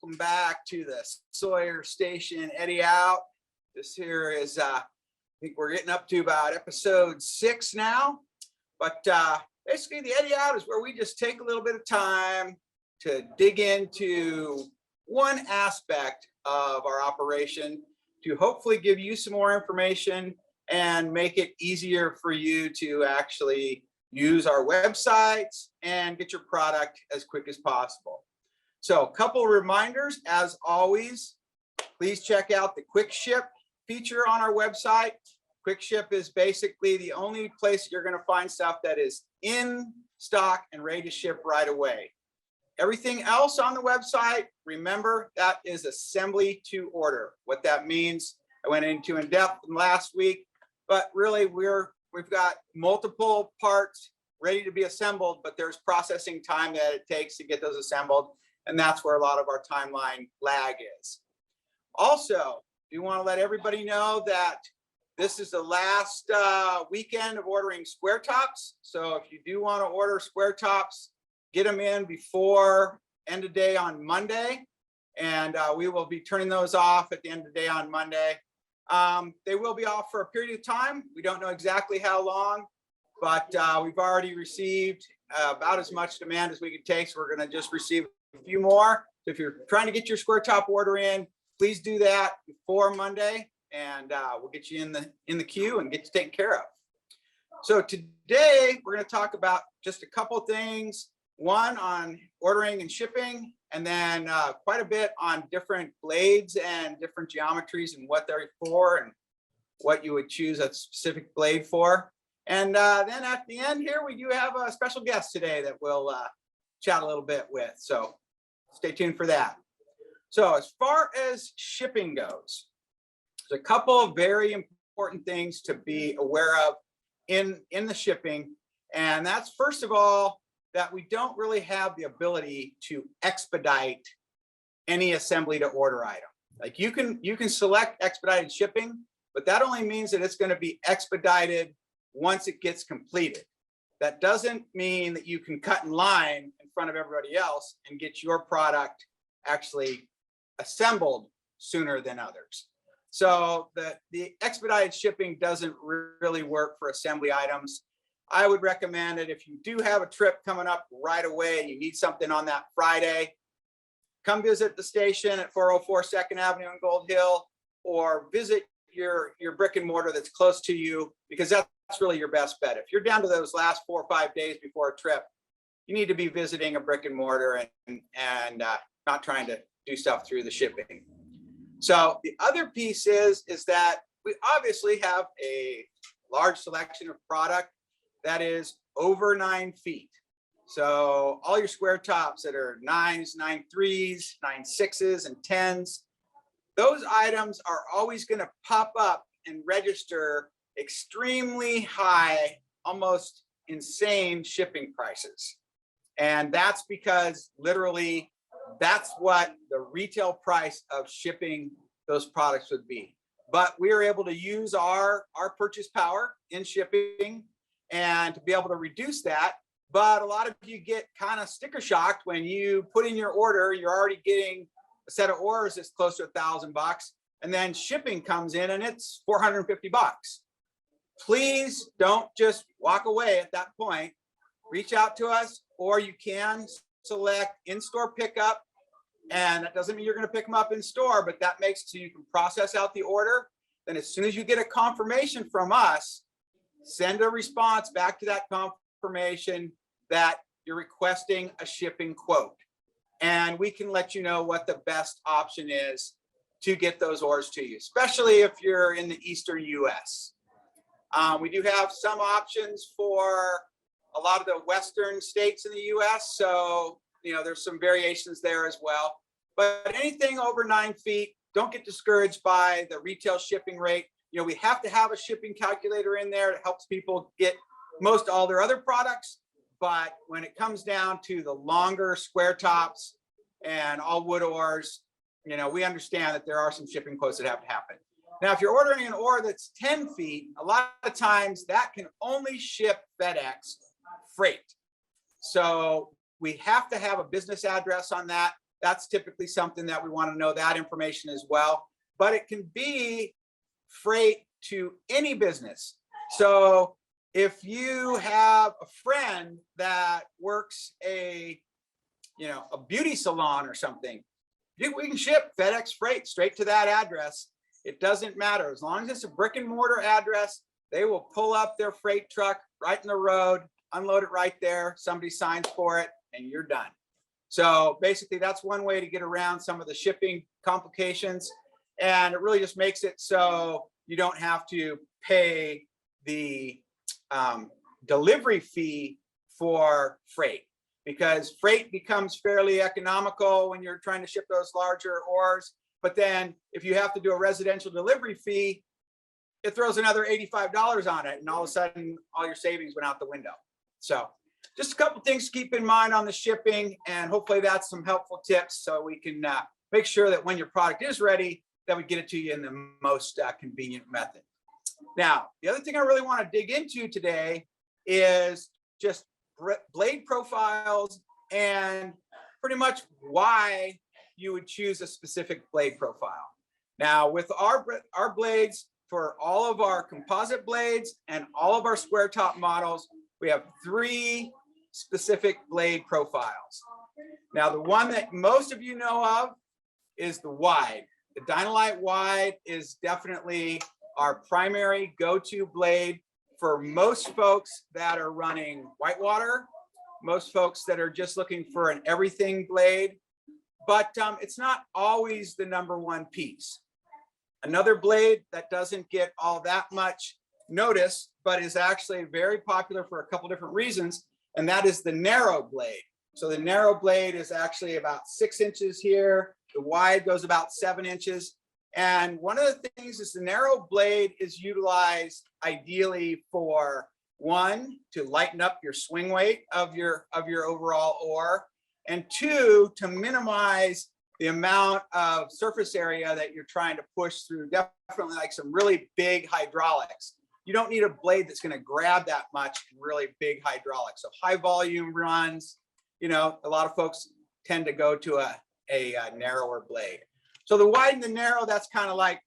welcome back to the Sawyer Station Eddy Out. This here is, I think we're getting up to about episode 6 now. But basically the Eddy Out is where we just take a little bit of time to dig into one aspect of our operation to hopefully give you some more information and make it easier for you to actually use our websites and get your product as quick as possible. So a couple of reminders, as always, please check out the quick ship feature on our website. Quick ship is basically the only place you're going to find stuff that is in stock and ready to ship right away. Everything else on the website, remember, that is assembly to order. What that means, I went into in depth last week, but really we've got multiple parts ready to be assembled, but there's processing time that it takes to get those assembled. And that's where a lot of our timeline lag is. Also, we want to let everybody know that this is the last weekend of ordering square tops. So if you do want to order square tops, get them in before end of day on Monday. And we will be turning those off at the end of the day on Monday. They will be off for a period of time. We don't know exactly how long, but we've already received about as much demand as we can take. So we're going to just receive a few more. So if you're trying to get your square top order in, please do that before Monday, and we'll get you in the queue and get you taken care of. So today we're going to talk about just a couple of things. One on ordering and shipping, and then quite a bit on different blades and different geometries and what they're for and what you would choose a specific blade for. And then at the end here, we do have a special guest today that we'll chat a little bit with. So stay tuned for that. So as far as shipping goes, there's a couple of very important things to be aware of in the shipping. And that's, first of all, that we don't really have the ability to expedite any assembly to order item. Like you can select expedited shipping, but that only means that it's going to be expedited once it gets completed. That doesn't mean that you can cut in line in front of everybody else and get your product actually assembled sooner than others. So the expedited shipping doesn't really work for assembly items. I would recommend it if you do have a trip coming up right away and you need something on that Friday, come visit the station at 404 2nd Avenue in Gold Hill, or visit your brick and mortar that's close to you, because that's really your best bet. If you're down to those last 4 or 5 days before a trip, you need to be visiting a brick and mortar and not trying to do stuff through the shipping. So the other piece is that we obviously have a large selection of product that is over 9 feet. So all your square tops that are 9s, 9.3s, 9.6s, and 10s, those items are always going to pop up and register extremely high, almost insane shipping prices. And that's because literally that's what the retail price of shipping those products would be. But we are able to use our purchase power in shipping and to be able to reduce that. But a lot of you get kind of sticker shocked when you put in your order, you're already getting a set of oars that's close to $1,000, and then shipping comes in and it's $450. Please don't just walk away at that point. Reach out to us, or you can select in-store pickup. And that doesn't mean you're going to pick them up in store, but that makes it so you can process out the order. Then as soon as you get a confirmation from us, send a response back to that confirmation that you're requesting a shipping quote. And we can let you know what the best option is to get those oars to you, especially if you're in the Eastern US. We do have some options for a lot of the Western states in the US. So, there's some variations there as well. But anything over 9 feet, don't get discouraged by the retail shipping rate. We have to have a shipping calculator in there that helps people get most all their other products. But when it comes down to the longer square tops and all wood oars, we understand that there are some shipping quotes that have to happen. Now, if you're ordering an oar that's 10 feet, a lot of times that can only ship FedEx freight. So we have to have a business address on that. that's typically something that we want to know that information as well. But it can be freight to any business. So if you have a friend that works a beauty salon or something, we can ship FedEx freight straight to that address. It doesn't matter. As long as it's a brick and mortar address, they will pull up their freight truck right in the road, unload it right there. Somebody signs for it and you're done. So basically that's one way to get around some of the shipping complications. And it really just makes it so you don't have to pay the delivery fee for freight, because freight becomes fairly economical when you're trying to ship those larger oars. But then if you have to do a residential delivery fee, it throws another $85 on it. And all of a sudden, all your savings went out the window. So just a couple things to keep in mind on the shipping. And hopefully that's some helpful tips so we can make sure that when your product is ready, that we get it to you in the most convenient method. Now, the other thing I really want to dig into today is just blade profiles and pretty much why you would choose a specific blade profile. Now, with our blades, for all of our composite blades and all of our square top models, we have 3 specific blade profiles. Now, the one that most of you know of is the wide. The Dynalite wide is definitely our primary go-to blade for most folks that are running whitewater, most folks that are just looking for an everything blade, but it's not always the #1 piece. Another blade that doesn't get all that much notice, but is actually very popular for a couple different reasons, and that is the narrow blade. So the narrow blade is actually about 6 inches here. The wide goes about 7 inches. And one of the things is the narrow blade is utilized ideally for, 1, to lighten up your swing weight of your overall oar, and 2, to minimize the amount of surface area that you're trying to push through. Definitely like some really big hydraulics. You don't need a blade that's going to grab that much in really big hydraulics. So high volume runs, a lot of folks tend to go to a narrower blade. So the wide and the narrow, that's kind of like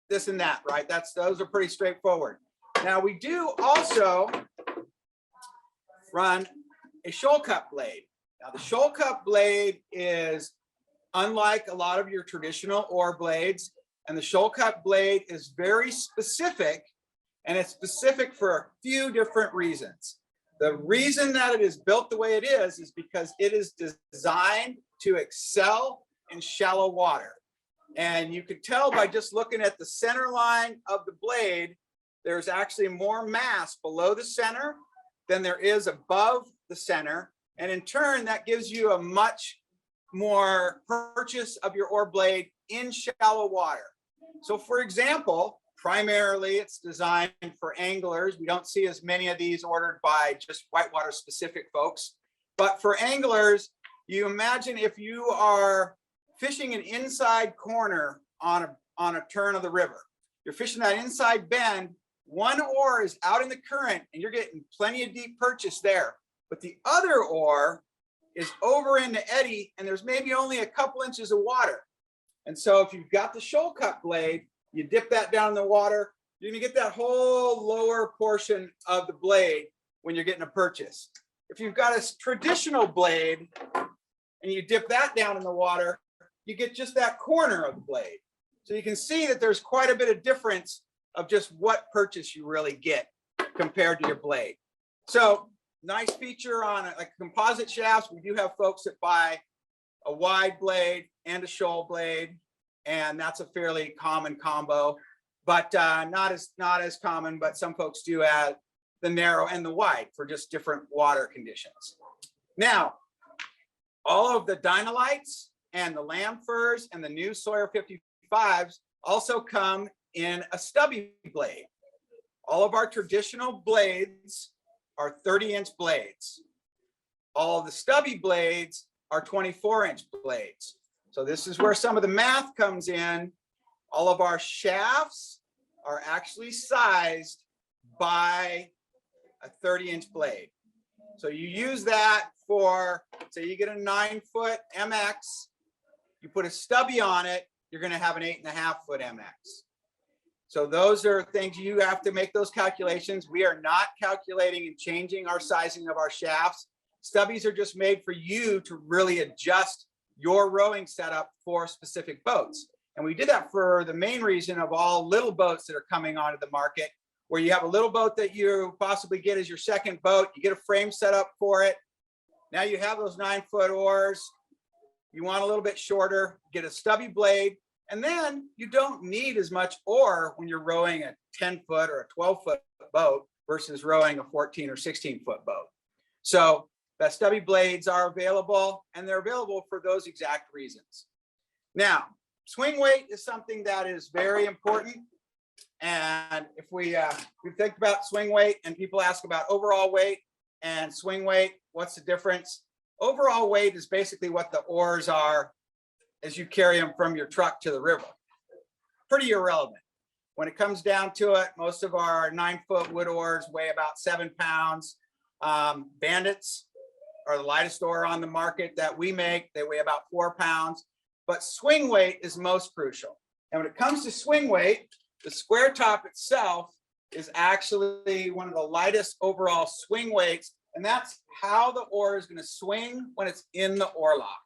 this and that, right? Those are pretty straightforward. Now we do also run a shoal cut blade. Now the shoal cut blade is unlike a lot of your traditional oar blades, and the shoal cut blade is very specific, and it's specific for a few different reasons. The reason that it is built the way it is because it is designed to excel in shallow water. And you could tell by just looking at the center line of the blade, there's actually more mass below the center than there is above the center. And in turn, that gives you a much more purchase of your oar blade in shallow water. So for example, primarily it's designed for anglers. We don't see as many of these ordered by just whitewater specific folks. But for anglers, you imagine if you are fishing an inside corner on a turn of the river. You're fishing that inside bend, one oar is out in the current and you're getting plenty of deep purchase there. But the other oar is over in the eddy and there's maybe only a couple inches of water. And so if you've got the shoal cut blade, you dip that down in the water, you're gonna get that whole lower portion of the blade when you're getting a purchase. If you've got a traditional blade and you dip that down in the water, you get just that corner of the blade. So you can see that there's quite a bit of difference of just what purchase you really get compared to your blade. So nice feature on like composite shafts. We do have folks that buy a wide blade and a shoal blade, and that's a fairly common combo, but not as common, but some folks do add the narrow and the wide for just different water conditions. Now, all of the Dynalites and the lamb furs and the new Sawyer 55s also come in a stubby blade. All of our traditional blades are 30-inch blades. All of the stubby blades are 24-inch blades. So this is where some of the math comes in. All of our shafts are actually sized by a 30-inch blade. So you use that for, say you get a 9-foot MX You put a stubby on it, you're going to have an 8.5 foot MX. So those are things you have to make those calculations. We are not calculating and changing our sizing of our shafts. Stubbies are just made for you to really adjust your rowing setup for specific boats. And we did that for the main reason of all little boats that are coming onto the market, where you have a little boat that you possibly get as your second boat, you get a frame set up for it. Now you have those 9 foot oars. You want a little bit shorter, get a stubby blade, and then you don't need as much oar when you're rowing a 10 foot or a 12 foot boat versus rowing a 14 or 16 foot boat. So the stubby blades are available, and they're available for those exact reasons. Now, swing weight is something that is very important. And if we think about swing weight and people ask about overall weight and swing weight, what's the difference? Overall weight is basically what the oars are as you carry them from your truck to the river. Pretty irrelevant. When it comes down to it, most of our 9 foot wood oars weigh about 7 pounds. Bandits are the lightest oar on the market that we make. They weigh about 4 pounds, but swing weight is most crucial. And when it comes to swing weight, the square top itself is actually one of the lightest overall swing weights, and that's how the oar is going to swing when it's in the oar lock.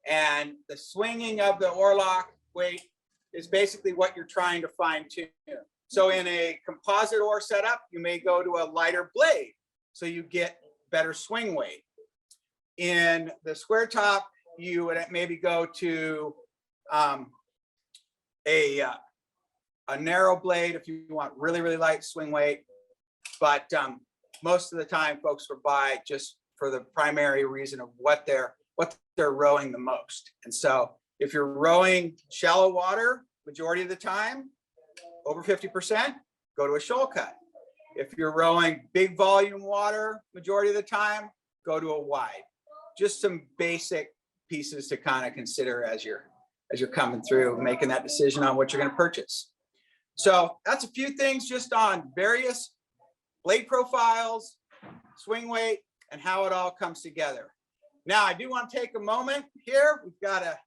And the swinging of the oar lock weight is basically what you're trying to fine tune. So in a composite oar setup, you may go to a lighter blade, so you get better swing weight. In the square top, you would maybe go to a narrow blade if you want really, really light swing weight. But most of the time, folks will buy just for the primary reason of what they're rowing the most. And so if you're rowing shallow water, majority of the time, over 50%, go to a shoal cut. If you're rowing big volume water, majority of the time, go to a wide. Just some basic pieces to kind of consider as you're coming through, making that decision on what you're going to purchase. So that's a few things just on various blade profiles, swing weight, and how it all comes together. Now, I do want to take a moment here. We've got a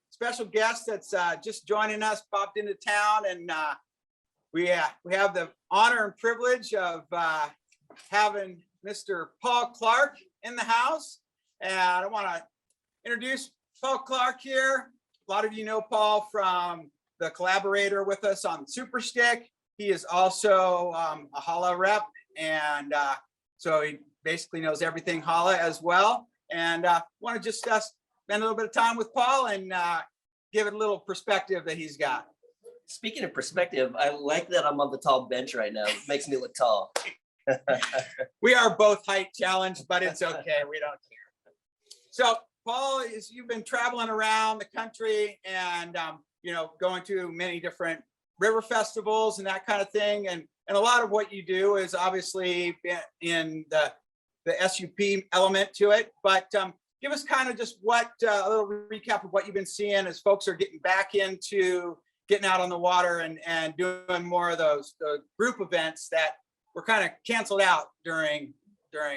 special guest that's just joining us, popped into town, and we have the honor and privilege of having Mr. Paul Clark in the house. And I want to introduce Paul Clark here. A lot of you know Paul from the collaborator with us on Super Stick. He is also a Hala rep, and so he basically knows everything Hala as well. And want to just spend a little bit of time with Paul and give it a little perspective that he's got. Speaking of perspective, I like that I'm on the tall bench right now. It makes me look tall. We are both height challenged, but it's okay. We don't care. So Paul, you've been traveling around the country and going to many different river festivals and that kind of thing. And a lot of what you do is obviously in the SUP element to it. But give us kind of just a little recap of what you've been seeing as folks are getting back into getting out on the water and doing more of the group events that were kind of canceled out during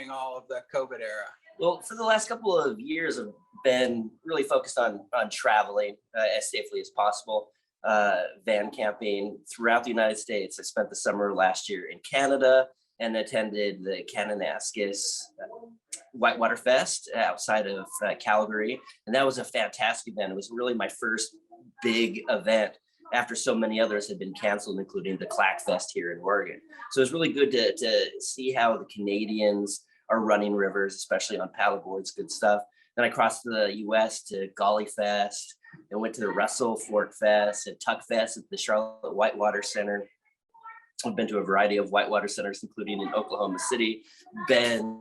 all of the COVID era. Well, for the last couple of years, I've been really focused on traveling as safely as possible, van camping throughout the United States. I spent the summer last year in Canada and attended the Kananaskis Whitewater Fest outside of Calgary. And that was a fantastic event. It was really my first big event after so many others had been canceled, including the Clack Fest here in Oregon. So it was really good to see how the Canadians are running rivers, especially on paddle boards, good stuff. Then I crossed the US to Golly Fest and went to the Russell Fork Fest and Tuck Fest at the Charlotte Whitewater Center. I've been to a variety of whitewater centers, including in Oklahoma City, Bend,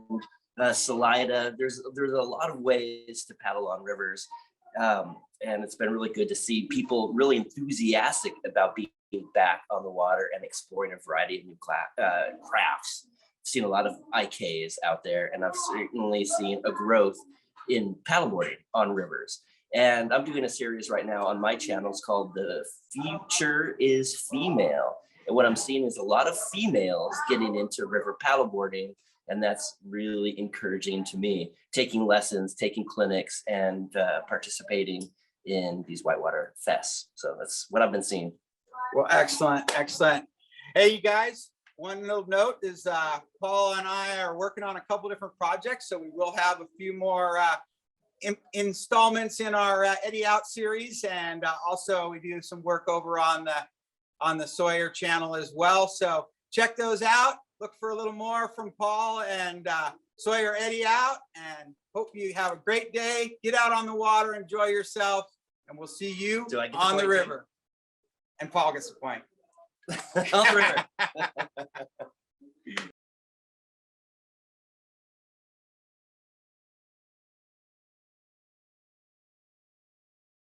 Salida. There's a lot of ways to paddle on rivers. And it's been really good to see people really enthusiastic about being back on the water and exploring a variety of new crafts. I've seen a lot of IKs out there, and I've certainly seen a growth in paddleboarding on rivers. And I'm doing a series right now on my channel. It's called The Future is Female. And what I'm seeing is a lot of females getting into river paddleboarding, and that's really encouraging to me. Taking lessons, taking clinics, and participating in these whitewater fests. So that's what I've been seeing. Well, excellent, excellent. Hey, you guys, one little note is Paul and I are working on a couple different projects, so we will have a few more installments in our Eddy Out series, and also we do some work over on the Sawyer channel as well. So check those out. Look for a little more from Paul and Sawyer Eddy Out, and hope you have a great day. Get out on the water, enjoy yourself, and we'll see you on the river. And Paul gets the point. On the river.